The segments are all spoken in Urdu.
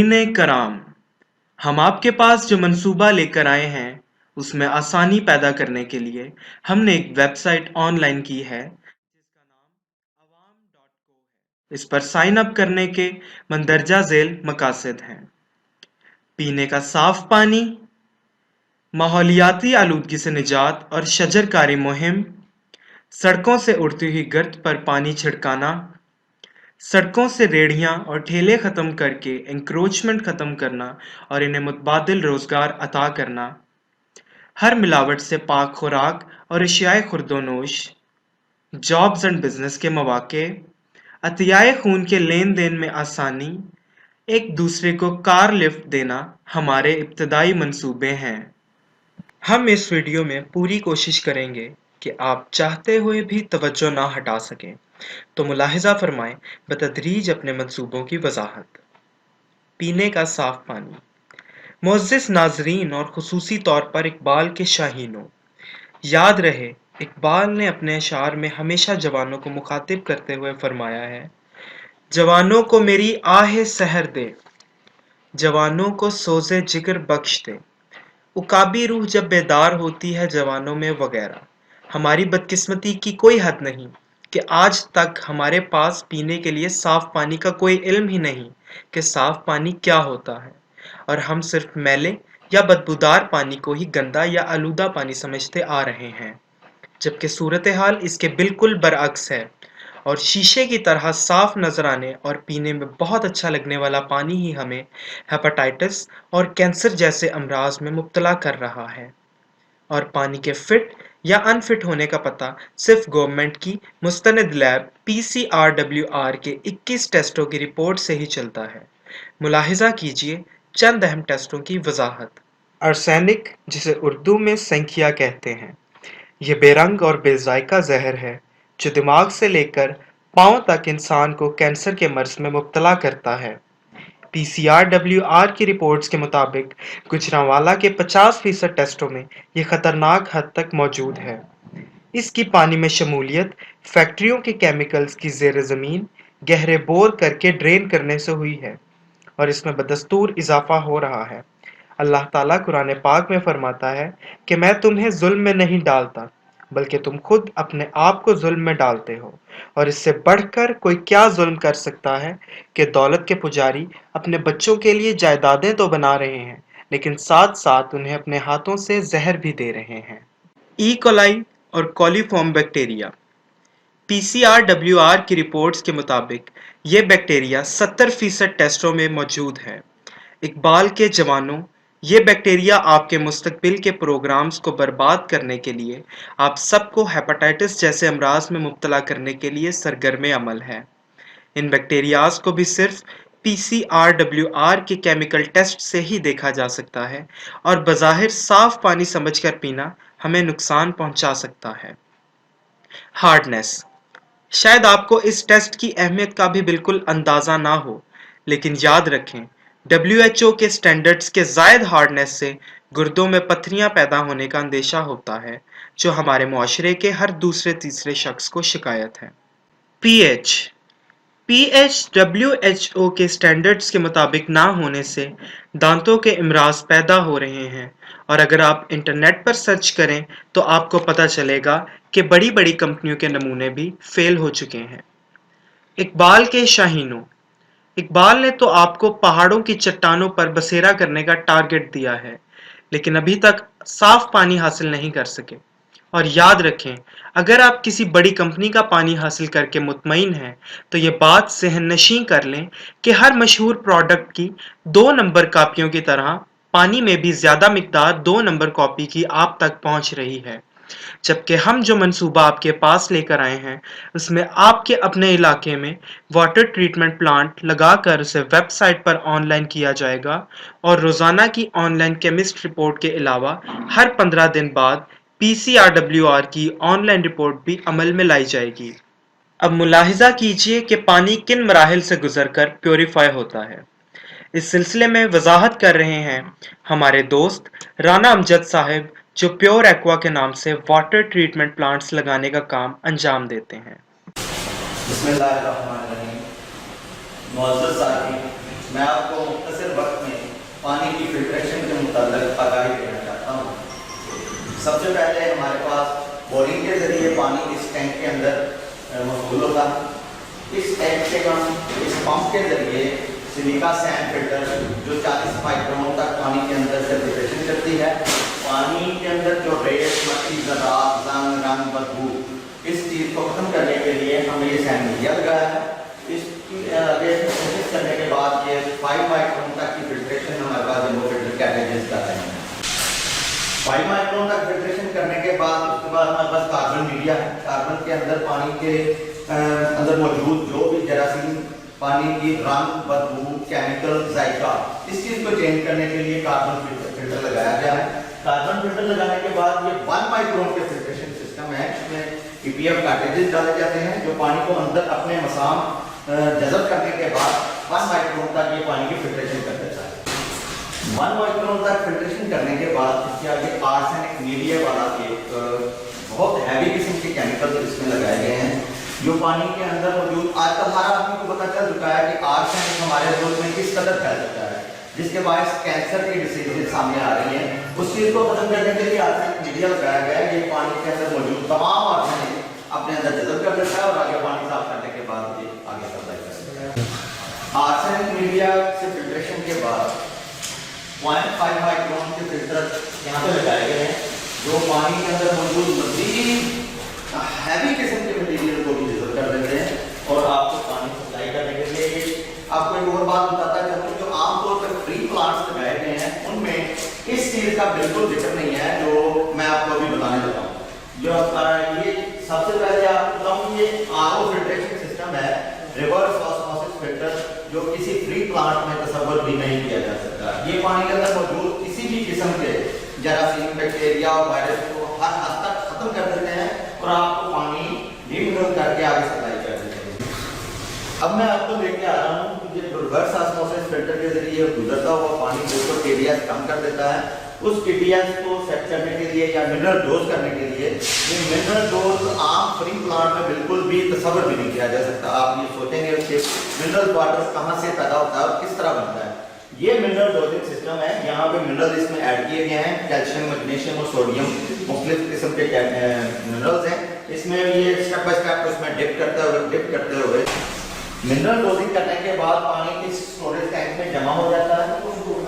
سامعین کرام، ہم آپ کے پاس جو منصوبہ لے کر آئے ہیں اس میں آسانی پیدا کرنے کے لیے ہم نے ایک ویب سائٹ آن لائن کی ہے جس کا نام عوام.co ہے۔ اس پر سائن اپ کرنے کے مندرجہ ذیل مقاصد ہیں: پینے کا صاف پانی، ماحولیاتی آلودگی سے نجات اور شجر کاری مہم، سڑکوں سے اڑتی ہوئی گرد پر پانی چھڑکانا، سڑکوں سے ریڑھیاں اور ٹھیلے ختم کر کے انکروچمنٹ ختم کرنا اور انہیں متبادل روزگار عطا کرنا، ہر ملاوٹ سے پاک خوراک اور اشیائے خورد و نوش، جابز اینڈ بزنس کے مواقع، عطیائے خون کے لین دین میں آسانی، ایک دوسرے کو کار لفٹ دینا ہمارے ابتدائی منصوبے ہیں۔ ہم اس ویڈیو میں پوری کوشش کریں گے کہ آپ چاہتے ہوئے بھی توجہ نہ ہٹا سکیں، تو ملاحظہ فرمائیں۔ بتدریج اپنے منصوبوں کی وضاحت۔ پینے کا صاف پانی۔ معزز ناظرین اور خصوصی طور پر اقبال کے شاہینوں، یاد رہے اقبال نے اپنے اشعار میں ہمیشہ جوانوں کو مخاطب کرتے ہوئے فرمایا ہے: جوانوں کو میری آہ سحر دے، جوانوں کو سوزے جگر بخش دے، عقابی روح جب بیدار ہوتی ہے جوانوں میں وغیرہ۔ ہماری بدقسمتی کی کوئی حد نہیں کہ آج تک ہمارے پاس پینے کے لیے صاف پانی کا کوئی علم ہی نہیں کہ صاف پانی کیا ہوتا ہے، اور ہم صرف میلے یا بدبودار پانی کو ہی گندا یا آلودہ پانی سمجھتے آ رہے ہیں، جبکہ صورتحال اس کے بالکل برعکس ہے، اور شیشے کی طرح صاف نظر آنے اور پینے میں بہت اچھا لگنے والا پانی ہی ہمیں ہیپاٹائٹس اور کینسر جیسے امراض میں مبتلا کر رہا ہے۔ اور پانی کے فٹ یا ان فٹ ہونے کا پتہ صرف گورنمنٹ کی مستند لیب PCRWR کے 21 ٹیسٹوں کی رپورٹ سے ہی چلتا ہے۔ ملاحظہ کیجیے چند اہم ٹیسٹوں کی وضاحت۔ ارسینک، جسے اردو میں سنکھیا کہتے ہیں، یہ بے رنگ اور بے ذائقہ زہر ہے جو دماغ سے لے کر پاؤں تک انسان کو کینسر کے مرض میں مبتلا کرتا ہے۔ PCRWR کی رپورٹس کے مطابق گجرانوالہ کے 50% ٹیسٹوں میں یہ خطرناک حد تک موجود ہے۔ اس کی پانی میں شمولیت فیکٹریوں کے کیمیکلز کی زیر زمین گہرے بور کر کے ڈرین کرنے سے ہوئی ہے، اور اس میں بدستور اضافہ ہو رہا ہے۔ اللہ تعالیٰ قرآن پاک میں فرماتا ہے کہ میں تمہیں ظلم میں نہیں ڈالتا بلکہ تم خود اپنے آپ کو ظلم میں ڈالتے ہو، اور اس سے بڑھ کر کوئی کیا ظلم کر سکتا ہے کہ دولت کے پجاری اپنے بچوں کے لیے جائیدادیں تو بنا رہے ہیں لیکن ساتھ ساتھ انہیں اپنے ہاتھوں سے زہر بھی دے رہے ہیں۔ ای کولائی اور کولیفارم بیکٹیریا۔ PCRWR کی رپورٹس کے مطابق یہ بیکٹیریا 70% ٹیسٹوں میں موجود ہے۔ اقبال کے جوانوں، یہ بیکٹیریا آپ کے مستقبل کے پروگرامز کو برباد کرنے کے لیے، آپ سب کو ہیپاٹائٹس جیسے امراض میں مبتلا کرنے کے لیے سرگرم عمل ہے۔ ان بیکٹیریاز کو بھی صرف PCRWR کے کیمیکل ٹیسٹ سے ہی دیکھا جا سکتا ہے، اور بظاہر صاف پانی سمجھ کر پینا ہمیں نقصان پہنچا سکتا ہے۔ ہارڈنیس۔ شاید آپ کو اس ٹیسٹ کی اہمیت کا بھی بالکل اندازہ نہ ہو، لیکن یاد رکھیں WHO کے سٹینڈرڈز کے زائد ہارڈنیس سے گردوں میں پتھریاں پیدا ہونے کا اندیشہ ہوتا ہے، جو ہمارے معاشرے کے ہر دوسرے تیسرے شخص کو شکایت ہے۔ پی ایچ WHO کے سٹینڈرڈز کے مطابق نہ ہونے سے دانتوں کے امراض پیدا ہو رہے ہیں، اور اگر آپ انٹرنیٹ پر سرچ کریں تو آپ کو پتہ چلے گا کہ بڑی بڑی کمپنیوں کے نمونے بھی فیل ہو چکے ہیں۔ اقبال کے شاہینوں، اقبال نے تو آپ کو پہاڑوں کی چٹانوں پر بسیرا کرنے کا ٹارگٹ دیا ہے، لیکن ابھی تک صاف پانی حاصل نہیں کر سکے۔ اور یاد رکھیں، اگر آپ کسی بڑی کمپنی کا پانی حاصل کر کے مطمئن ہیں تو یہ بات ذہن نشین کر لیں کہ ہر مشہور پروڈکٹ کی 2 نمبر کاپیوں کی طرح پانی میں بھی زیادہ مقدار 2 نمبر کاپی کی آپ تک پہنچ رہی ہے، جبکہ ہم جو منصوبہ آپ کے پاس لے کر آئے ہیں اس میں آپ کے اپنے علاقے میں واٹر ٹریٹمنٹ پلانٹ لگا کر اسے ویب سائٹ پر آن لائن کیا جائے گا، اور روزانہ کی آن لائن کیمسٹ رپورٹ کے علاوہ ہر 15 دن بعد PCRWR کی آن لائن رپورٹ بھی عمل میں لائی جائے گی۔ اب ملاحظہ کیجیے کہ پانی کن مراحل سے گزر کر پیوریفائی ہوتا ہے۔ اس سلسلے میں وضاحت کر رہے ہیں ہمارے دوست رانا امجد صاحب، جو پیور ایکوا کے نام سے واٹر ٹریٹمنٹ پلانٹس لگانے کا کام انجام دیتے ہیں۔ بسم اللہ الرحمن الرحیم۔ معزز ساتھی، میں آپ کو مختصر وقت میں پانی کی فلٹریشن کے متعلق آگاہی دینا چاہتا ہوں۔ سب سے پہلے ہمارے پاس بورنگ کے ذریعے پانی اس ٹینک کے اندر مقبول ہوتا ہے۔ اس ٹینک سے ہم اس پمپ کے ذریعے سلیکا سینڈ فلٹر جو 40 مائکرون تک پانی کے اندر سے فلٹریشن کرتی ہے، پانی کے اندر جو ریت، مٹی، ذرات، زنگ، رنگ، بدبو، اس چیز کو ختم کرنے کے لیے ہم نے یہ سینڈ میڈیا لگایا ہے۔ اس کی آگے کوشش کرنے کے بعد یہ 5 مائکرون تک کی فلٹریشن ہمارے پاس جمبو فلٹر کیٹیجز کر رہے ہیں۔ 5 مائکرون تک فلٹریشن کرنے کے بعد اس کے بعد ہمارے پاس کاربن میڈیا ہے۔ کاربن کے اندر پانی کے اندر موجود جو بھی جراثیم، پانی کی رنگ، بدبو، کیمیکل، ذائقہ، اس چیز کو چینج کرنے کے لیے کاربن فلٹر لگایا گیا ہے۔ کاربن فلٹر لگانے کے بعد یہ 1 مائکرون کے فلٹریشن سسٹم ہے، اس میں ای پی ایف کارٹریجز ڈالے جاتے ہیں جو پانی کو اندر اپنے مسام جذب کرنے کے بعد 1 مائکرون تک یہ پانی کی فلٹریشن کر دیتا ہے۔ 1 مائکرون تک فلٹریشن کرنے کے بعد اس کے آگے آرسینک میڈیا والا ایک بہت ہیوی قسم کے کیمیکل اس میں لگائے گئے ہیں جو پانی کے اندر موجود، آج کل ہر آدمی کو پتہ چل چکا ہے کہ آرسینک ہمارے ملک میں کس قدر پھیل چکا ہے، جس کے باعث کینسر کی ڈیزیز سامنے آ رہی ہیں۔ اس چیز کو ختم کرنے کے لیے آرسینک میڈیا لگایا گیا ہے۔ یہ پانی کے اندر موجود تمام آرسینک اپنے اندر جذب کر دیتا ہے اور آگے پانی صاف کرنے کے بعد یہ آگے سپلائی کرتا ہے۔ آرسینک میڈیا سے فلٹریشن کے بعد 0.5 مائکرون کے فلٹر یہاں پہ لگائے گئے ہیں جو پانی کے اندر موجود مزید ہیوی قسم کے مٹیریل کو بھی جذب کر دیتے ہیں اور آپ کو پانی سپلائی کرنے کے لیے۔ آپ کو ایک اور بات بتاتا چاہوں جو عام طور پر فری پلانٹس لگائے گئے ہیں ان میں اس چیز کا بالکل ذکر نہیں ہے جو میں آپ کو ابھی بتانے لگا ہوں۔ جو یہ سب سے پہلے آپ کو بتاؤں یہ آر او فلٹریشن سسٹم ہے، ریورس آسموسس فلٹر، جو کسی فری پلانٹ میں تصور بھی نہیں کیا جا سکتا۔ یہ پانی کے اندر موجود کسی بھی قسم کے جراثیم، بیکٹیریا اور وائرس کو ہر حد تک ختم کر دیتے ہیں اور آپ کو پانی ریمنرل کر کے آگے سپلائی کر دیتے ہیں۔ اب میں آپ کو لے کے آ رہا ہوں کہ یہ ریورس آسموسس فلٹر کے ذریعے گزرتا ہوا پانی بالکل ٹی ڈی ایس کم کر دیتا ہے۔ اس ٹی ڈی ایس کو سیٹ کرنے کے لیے یا منرل ڈوز کرنے کے لیے، یہ منرل ڈوز عام فری پلانٹ میں بالکل بھی تصور بھی نہیں کیا جا سکتا۔ آپ یہ سوچیں گے کہ منرل واٹر کہاں سے پیدا ہوتا ہے اور کس طرح بنتا ہے۔ یہ منرل ڈوزنگ سسٹم ہے، یہاں پہ منرل اس میں ایڈ کیے گئے ہیں، کیلشیم، میگنیشیم اور سوڈیم، مختلف قسم کے منرلز ہیں۔ اس میں یہ اسٹیپ بائی اسٹیپ اس میں ڈپ کرتے ہوئے منرل ڈوزنگ کرنے کے بعد پانی اس اسٹوریج ٹینک میں جمع ہو جاتا ہے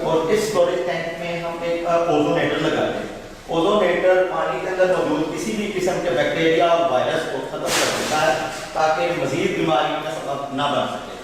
اور اس اسٹوریج ٹینک میں ہم ایک اوزونیٹر لگاتے ہیں۔ اوزونیٹر پانی کے اندر موجود کسی بھی قسم کے بیکٹیریا اور وائرس کو ختم کر دیتا ہے تاکہ مزید بیماری کا سبب نہ بن سکے۔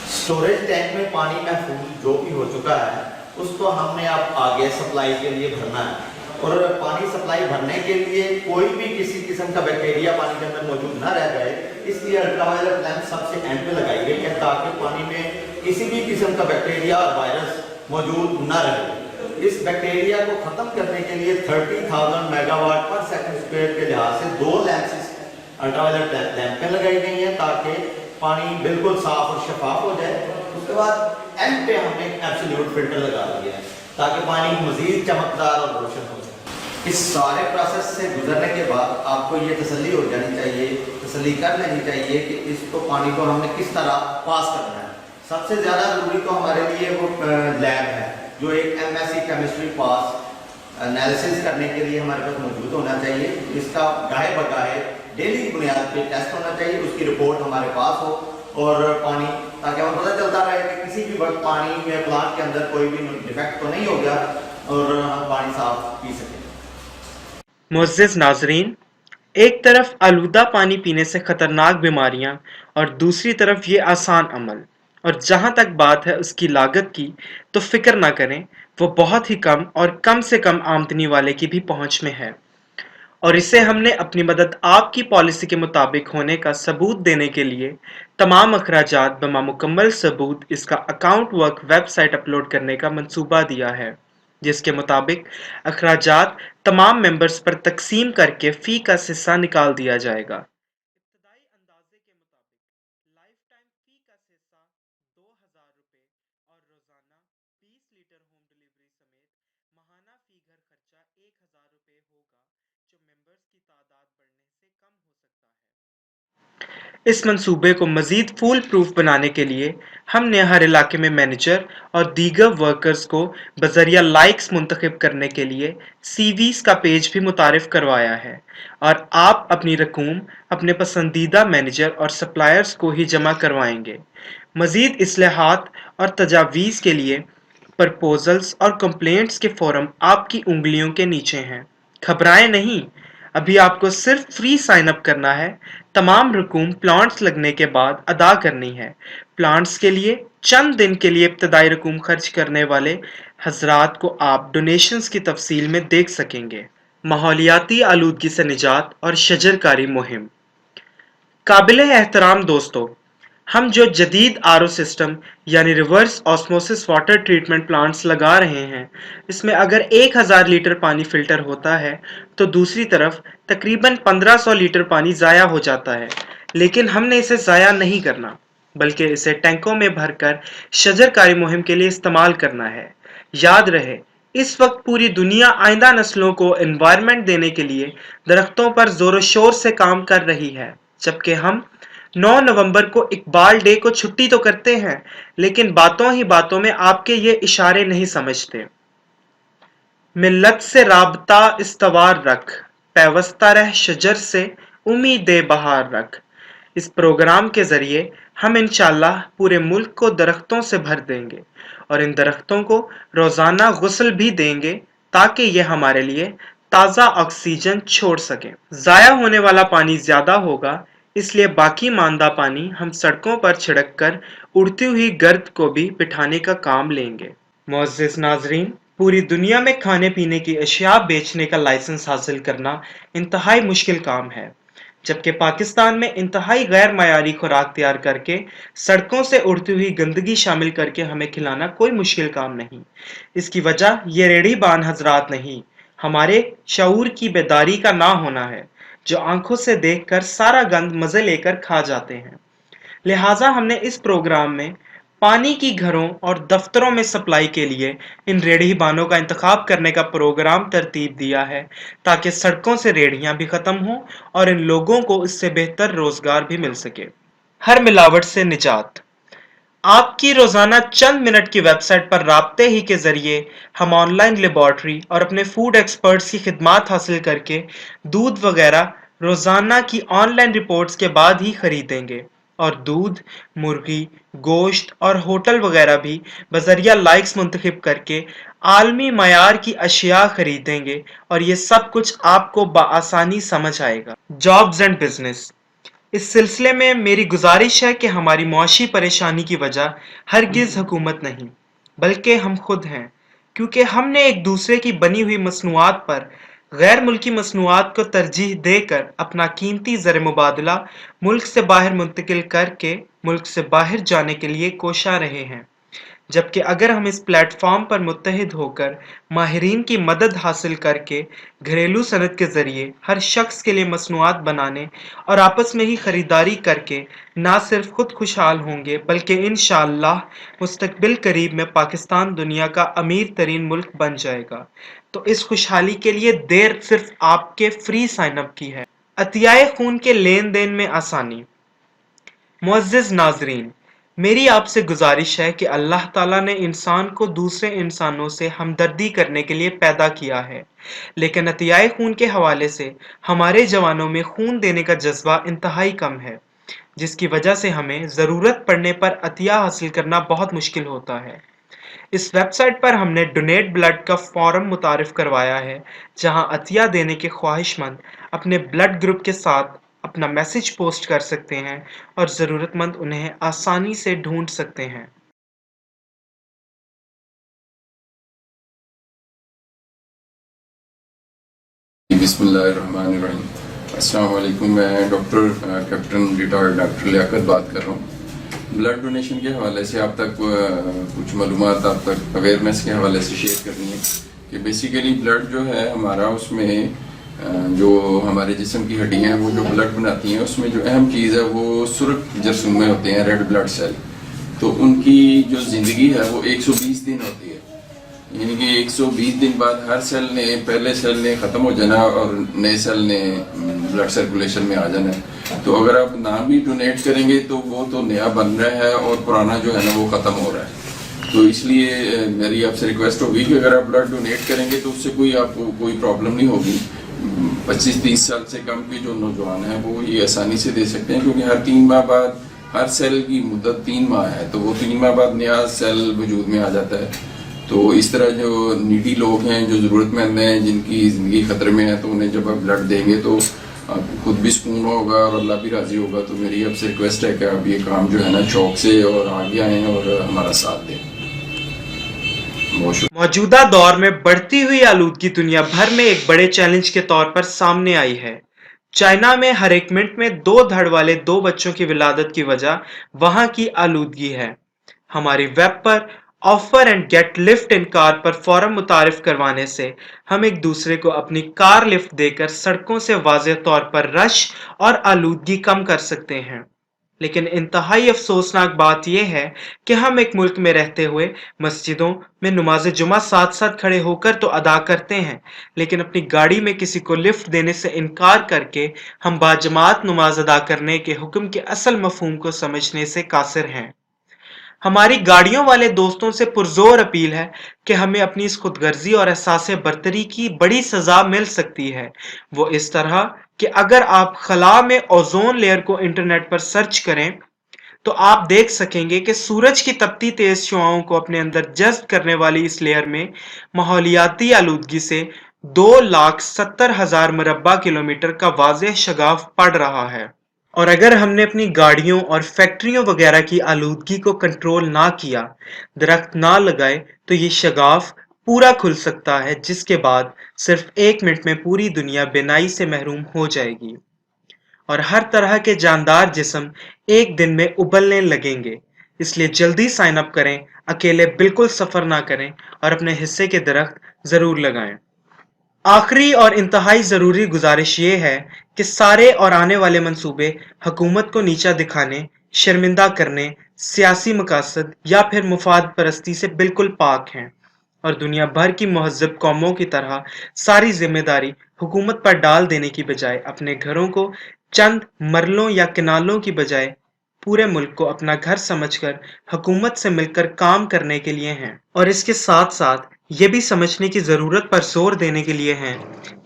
اسٹوریج ٹینک میں پانی محفوظ جو بھی ہو چکا ہے اس کو ہم نے اب آگے سپلائی کے لیے بھرنا ہے اور پانی سپلائی بھرنے کے لیے کوئی بھی کسی قسم کا بیکٹیریا پانی کے اندر موجود نہ رہ جائے، اس لیے الٹرا وائلٹ لیمپ سب سے اینڈ پہ لگائی گئی ہے تاکہ پانی میں کسی بھی قسم کا بیکٹیریا اور وائرس موجود نہ رہے۔ اس بیکٹیریا کو ختم کرنے کے لیے 30,000 mega what per second square کے لحاظ سے 2 لیمپس الٹرا وائلٹ لیمپ پہ لگائی گئی ہیں تاکہ پانی بالکل صاف اور شفاف ہو جائے۔ اس کے بعد اینڈ پہ ہم نے ایک ایبسولوٹ فلٹر لگا دیا ہے تاکہ پانی مزید چمکدار اور روشن ہو جائے۔ اس سارے پروسیس سے گزرنے کے بعد آپ کو یہ تسلی ہو جانی چاہیے، تسلی کر لینی چاہیے کہ اس کو پانی کو ہم نے کس طرح پاس کرنا ہے۔ سب سے زیادہ ضروری تو ہمارے لیے وہ لیب ہے جو ایک ایم ایس سی کیمسٹری پاس انالیسس کرنے کے لیے ہمارے پاس موجود ہونا چاہیے۔ اس کا گاہے بگاہے ڈیلی بنیاد پہ ٹیسٹ ہونا چاہیے، اس کی رپورٹ ہمارے پاس ہو اور پانی تاکہ ہمیں پتہ چلتا رہے کہ کسی بھی وقت پانی میں پلانٹ کے اندر کوئی بھی ڈیفیکٹ تو نہیں ہو گیا اور ہم پانی صاف پی سکیں۔ معزز ناظرین، ایک طرف آلودہ پانی پینے سے خطرناک بیماریاں اور دوسری طرف یہ آسان عمل، اور جہاں تک بات ہے اس کی لاگت کی تو فکر نہ کریں، وہ بہت ہی کم اور کم سے کم آمدنی والے کی بھی پہنچ میں ہے، اور اسے ہم نے اپنی مدد آپ کی پالیسی کے مطابق ہونے کا ثبوت دینے کے لیے تمام اخراجات بما مکمل ثبوت اس کا account work website upload کرنے کا منصوبہ دیا ہے، جس کے مطابق اخراجات تمام ممبرز پر تقسیم کر کے فی کا حصہ نکال دیا جائے گا۔ ابتدائی اندازے کے مطابق لائف ٹائم فی کا حصہ 2,000 روپے اور روزانہ 20 لیٹر ہوم ڈلیوری سمیت ماہانہ فی گھر خرچہ 1,000 روپے ہوگا، جو ممبرز کی تعداد بڑھنے سے کم ہو سکتا ہے۔ اس منصوبے کو مزید فول پروف بنانے کے لیے ہم نے ہر علاقے میں مینیجر اور دیگر ورکرز کو بذریعہ لائکس منتخب کرنے کے لیے سی ویز کا پیج بھی متعارف کروایا ہے، اور آپ اپنی رقوم اپنے پسندیدہ مینیجر اور سپلائرز کو ہی جمع کروائیں گے۔ مزید اصلاحات اور تجاویز کے لیے پرپوزلز اور کمپلینٹس کے فارم آپ کی انگلیوں کے نیچے ہیں۔ گھبرائیں نہیں، ابھی آپ کو صرف فری سائن اپ کرنا ہے۔ تمام رقوم پلانٹس لگنے کے بعد ادا کرنی ہے۔ پلانٹس کے لیے چند دن کے لیے ابتدائی رقوم خرچ کرنے والے حضرات کو آپ ڈونیشنز کی تفصیل میں دیکھ سکیں گے۔ ماحولیاتی آلودگی سے نجات اور شجر کاری مہم۔ قابل احترام دوستو، ہم جو جدید آر او سسٹم یعنی reverse osmosis water treatment plants لگا رہے ہیں، اس میں اگر 1000 لیٹر پانی فلٹر ہوتا ہے تو دوسری طرف تقریباً 1500 لیٹر پانی ضائع ہو جاتا ہے، لیکن ہم نے اسے ضائع نہیں کرنا بلکہ اسے ٹینکوں میں بھر کر شجر کاری مہم کے لیے استعمال کرنا ہے۔ یاد رہے، اس وقت پوری دنیا آئندہ نسلوں کو انوائرمنٹ دینے کے لیے درختوں پر زور و شور سے کام کر رہی ہے، جبکہ ہم 9 نومبر کو اقبال ڈے کو چھٹی تو کرتے ہیں لیکن باتوں ہی باتوں میں آپ کے یہ اشارے نہیں سمجھتے۔ ملت سے رابطہ استوار رکھ، پیوستہ رہ شجر سے امید بہار رکھ۔ اس پروگرام کے ذریعے ہم انشاءاللہ پورے ملک کو درختوں سے بھر دیں گے اور ان درختوں کو روزانہ غسل بھی دیں گے تاکہ یہ ہمارے لیے تازہ آکسیجن چھوڑ سکیں۔ ضائع ہونے والا پانی زیادہ ہوگا، اس لیے باقی ماندہ پانی ہم سڑکوں پر چھڑک کر اڑتی ہوئی گرد کو بھی بٹھانے کا کام لیں گے۔ معزز ناظرین، پوری دنیا میں کھانے پینے کی اشیاء بیچنے کا لائسنس حاصل کرنا انتہائی مشکل کام ہے، جبکہ پاکستان میں انتہائی غیر معیاری خوراک تیار کر کے سڑکوں سے اڑتی ہوئی گندگی شامل کر کے ہمیں کھلانا کوئی مشکل کام نہیں۔ اس کی وجہ یہ ریڑھی بان حضرات نہیں، ہمارے شعور کی بیداری کا نہ ہونا ہے، جو آنکھوں سے دیکھ کر سارا گند مزے لے کر کھا جاتے ہیں۔ لہٰذا ہم نے اس پروگرام میں پانی کی گھروں اور دفتروں میں سپلائی کے لیے ان ریڑھی بانوں کا انتخاب کرنے کا پروگرام ترتیب دیا ہے تاکہ سڑکوں سے ریڑھیاں بھی ختم ہوں اور ان لوگوں کو اس سے بہتر روزگار بھی مل سکے۔ ہر ملاوٹ سے نجات۔ آپ کی روزانہ چند منٹ کی ویب سائٹ پر رابطے ہی کے ذریعے ہم آن لائن لیبارٹری اور اپنے فوڈ ایکسپرٹس کی خدمات حاصل کر کے دودھ وغیرہ روزانہ کی آن لائن رپورٹس کے بعد ہی خریدیں گے، اور دودھ، مرغی، گوشت اور ہوٹل وغیرہ بھی بذریعہ لائکس منتخب کر کے عالمی معیار کی اشیاء خریدیں گے، اور یہ سب کچھ آپ کو بآسانی سمجھ آئے گا۔ Jobs and business. اس سلسلے میں میری گزارش ہے کہ ہماری معاشی پریشانی کی وجہ ہرگز حکومت نہیں بلکہ ہم خود ہیں، کیونکہ ہم نے ایک دوسرے کی بنی ہوئی مصنوعات پر غیر ملکی مصنوعات کو ترجیح دے کر اپنا قیمتی زر مبادلہ ملک سے باہر منتقل کر کے ملک سے باہر جانے کے لیے کوشاں رہے ہیں، جبکہ اگر ہم اس پلیٹ فارم پر متحد ہو کر ماہرین کی مدد حاصل کر کے گھریلو صنعت کے ذریعے ہر شخص کے لیے مصنوعات بنانے اور آپس میں ہی خریداری کر کے نہ صرف خود خوشحال ہوں گے بلکہ انشاءاللہ مستقبل قریب میں پاکستان دنیا کا امیر ترین ملک بن جائے گا، تو اس خوشحالی کے لیے دیر صرف آپ کے فری سائن اپ کی ہے۔ عطیہ خون کے لین دین میں آسانی۔ معزز ناظرین، میری آپ سے گزارش ہے کہ اللہ تعالیٰ نے انسان کو دوسرے انسانوں سے ہمدردی کرنے کے لیے پیدا کیا ہے، لیکن عطیہ خون کے حوالے سے ہمارے جوانوں میں خون دینے کا جذبہ انتہائی کم ہے، جس کی وجہ سے ہمیں ضرورت پڑنے پر عطیہ حاصل کرنا بہت مشکل ہوتا ہے۔ اس ویب سائٹ پر ہم نے ڈونیٹ بلڈ کا فارم متعارف کروایا ہے، جہاں عطیہ دینے کے خواہش مند اپنے بلڈ گروپ کے ساتھ اپنا میسج پوسٹ کر سکتے ہیں اور ضرورت مند انہیں آسانی سے ڈھونڈ سکتے ہیں۔ بسم اللہ الرحمن الرحیم۔ السلام علیکم، میں ڈاکٹر کیپٹن ریٹائرڈ ڈاکٹر لیاقت بات کر رہا ہوں۔ بلڈ ڈونیشن کے حوالے سے آپ تک کچھ معلومات، آپ تک اویئرنیس کے حوالے سے شیئر کرنی ہے کہ بیسیکلی بلڈ جو ہے ہمارا، اس میں جو ہمارے جسم کی ہڈیاں ہیں وہ جو بلڈ بناتی ہیں، اس میں جو اہم چیز ہے وہ سرخ جرثومے ہوتے ہیں، ریڈ بلڈ سیل۔ تو ان کی جو زندگی ہے وہ 120 دن ہوتی ہے، یعنی کہ 120 دن بعد ہر سیل نے پہلے سیل نے ختم ہو جانا اور نئے سیل نے بلڈ سرکولیشن میں آ جانا ہے. تو اگر آپ نہ بھی ڈونیٹ کریں گے تو وہ تو نیا بن رہا ہے اور پرانا جو ہے نا وہ ختم ہو رہا ہے. تو اس لیے میری آپ سے ریکویسٹ ہوگی کہ اگر آپ بلڈ ڈونیٹ کریں گے تو اس سے کوئی آپ کو کوئی پرابلم نہیں ہوگی. 25-30 سال سے کم کے جو نوجوان ہیں وہ یہ آسانی سے دے سکتے ہیں، کیونکہ ہر 3 ماہ بعد ہر سیل کی مدت 3 ماہ ہے، تو وہ 3 ماہ بعد نیا سیل وجود میں آ جاتا ہے. تو اس طرح جو نیڈی لوگ ہیں، جو ضرورت مند ہیں، جن کی زندگی خطرے میں ہے، تو انہیں جب آپ بلڈ دیں گے تو آپ کو خود بھی سکون ہوگا اور اللہ بھی راضی ہوگا. تو میری آپ سے ریکویسٹ ہے کہ آپ یہ کام جو ہے نا شوق سے اور آگے آئیں اور ہمارا ساتھ دیں. بہت شکریہ. موجودہ دور میں بڑھتی ہوئی آلودگی دنیا بھر میں ایک بڑے چیلنج کے طور پر سامنے آئی ہے. چائنا میں ہر 1 منٹ میں 2 دھڑ والے 2 بچوں کی ولادت کی وجہ وہاں کی آلودگی ہے. ہماری ویب پر offer and get lift in car پر فورم متعارف کروانے سے ہم ایک دوسرے کو اپنی کار لفٹ دے کر سڑکوں سے واضح طور پر رش اور آلودگی کم کر سکتے ہیں. لیکن انتہائی افسوسناک بات یہ ہے کہ ہم ایک ملک میں رہتے ہوئے مسجدوں میں نماز جمعہ ساتھ ساتھ کھڑے ہو کر تو ادا کرتے ہیں، لیکن اپنی گاڑی میں کسی کو لفٹ دینے سے انکار کر کے ہم باجماعت نماز ادا کرنے کے حکم کے اصل مفہوم کو سمجھنے سے قاصر ہیں. ہماری گاڑیوں والے دوستوں سے پرزور اپیل ہے کہ ہمیں اپنی اس خود غرضی اور احساس برتری کی بڑی سزا مل سکتی ہے. وہ اس طرح کہ اگر آپ خلا میں اوزون لیئر کو انٹرنیٹ پر سرچ کریں تو آپ دیکھ سکیں گے کہ سورج کی تپتی تیز شعاؤں کو اپنے اندر جذب کرنے والی اس لیئر میں ماحولیاتی آلودگی سے 2,70,000 مربع کلومیٹر کا واضح شگاف پڑ رہا ہے. اور اگر ہم نے اپنی گاڑیوں اور فیکٹریوں وغیرہ کی آلودگی کو کنٹرول نہ کیا، درخت نہ لگائے، تو یہ شگاف پورا کھل سکتا ہے، جس کے بعد صرف 1 منٹ میں پوری دنیا بینائی سے محروم ہو جائے گی اور ہر طرح کے جاندار جسم ایک دن میں ابلنے لگیں گے. اس لیے جلدی سائن اپ کریں، اکیلے بالکل سفر نہ کریں اور اپنے حصے کے درخت ضرور لگائیں. آخری اور انتہائی ضروری گزارش یہ ہے کہ سارے اور آنے والے منصوبے حکومت کو نیچا دکھانے، شرمندہ کرنے، سیاسی مقاصد یا پھر مفاد پرستی سے بالکل پاک ہیں، اور دنیا بھر کی مہذب قوموں کی طرح ساری ذمہ داری حکومت پر ڈال دینے کی بجائے اپنے گھروں کو چند مرلوں یا کنالوں کی بجائے پورے ملک کو اپنا گھر سمجھ کر حکومت سے مل کر کام کرنے کے لیے ہیں. اور اس کے ساتھ ساتھ یہ بھی سمجھنے کی ضرورت پر زور دینے کے لیے ہیں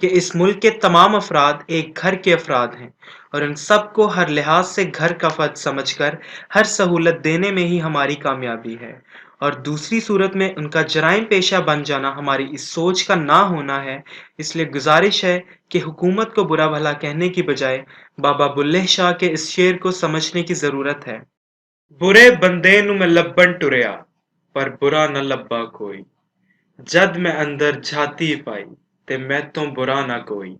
کہ اس ملک کے تمام افراد ایک گھر کے افراد ہیں، اور ان سب کو ہر لحاظ سے گھر کا فرد سمجھ کر ہر سہولت دینے میں ہی ہماری کامیابی ہے، اور دوسری صورت میں ان کا جرائم پیشہ بن جانا ہماری اس سوچ کا نہ ہونا ہے. اس لیے گزارش ہے کہ حکومت کو برا بھلا کہنے کی بجائے بابا بلے شاہ کے اس شعر کو سمجھنے کی ضرورت ہے: برے بندے نو میں لبن ٹریا پر برا نہ لبا کوئی، جد میں اندر جھاتی پائی تے میں تو برا نہ کوئی.